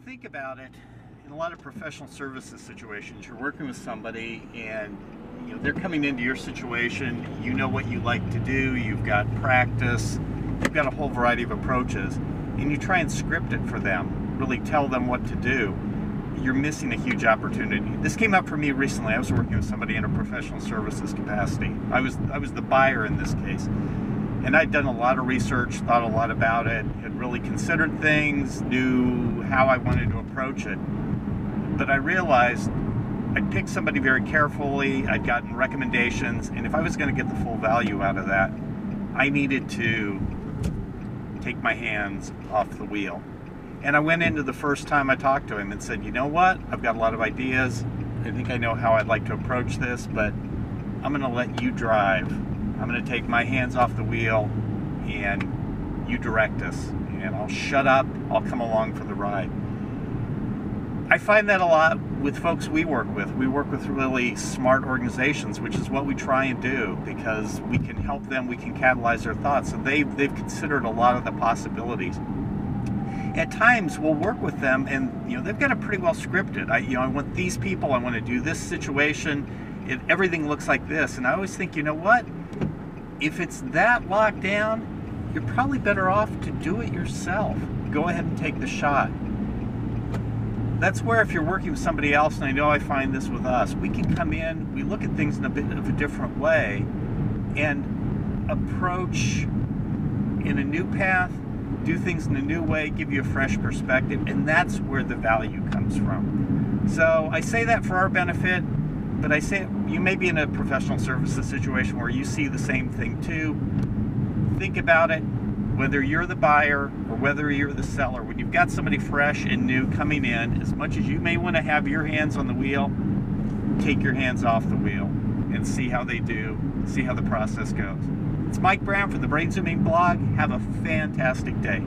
think about it, in a lot of professional services situations, you're working with somebody and they're coming into your situation, you know what you like to do, you've got practice, you've got a whole variety of approaches, and you try and script it for them, really tell them what to do. You're missing a huge opportunity. This came up for me recently. I was working with somebody in a professional services capacity. I was the buyer in this case. And I'd done a lot of research, thought a lot about it, had really considered things, knew how I wanted to approach it. But I realized I'd picked somebody very carefully, I'd gotten recommendations, and if I was going to get the full value out of that, I needed to take my hands off the wheel. And I went into the first time I talked to him and said, you know what, I've got a lot of ideas, I think I know how I'd like to approach this, but I'm going to let you drive. I'm going to take my hands off the wheel and you direct us, and I'll shut up, I'll come along for the ride. I find that a lot with folks we work with. We work with really smart organizations, which is what we try and do, because we can help them, we can catalyze their thoughts. So they've considered a lot of the possibilities. At times we'll work with them and they've got it pretty well scripted. I want these people, I want to do this situation, everything looks like this. And I always think, you know what? If it's that locked down, you're probably better off to do it yourself. Go ahead and take the shot. That's where if you're working with somebody else, and I know I find this with us, we can come in, we look at things in a bit of a different way and approach in a new path, do things in a new way, give you a fresh perspective, and that's where the value comes from. So I say that for our benefit, but I say you may be in a professional services situation where you see the same thing too. Think about it, whether you're the buyer or whether you're the seller. When you've got somebody fresh and new coming in, as much as you may want to have your hands on the wheel, take your hands off the wheel and see how they do, see how the process goes. It's Mike Brown for the Brainzooming blog. Have a fantastic day.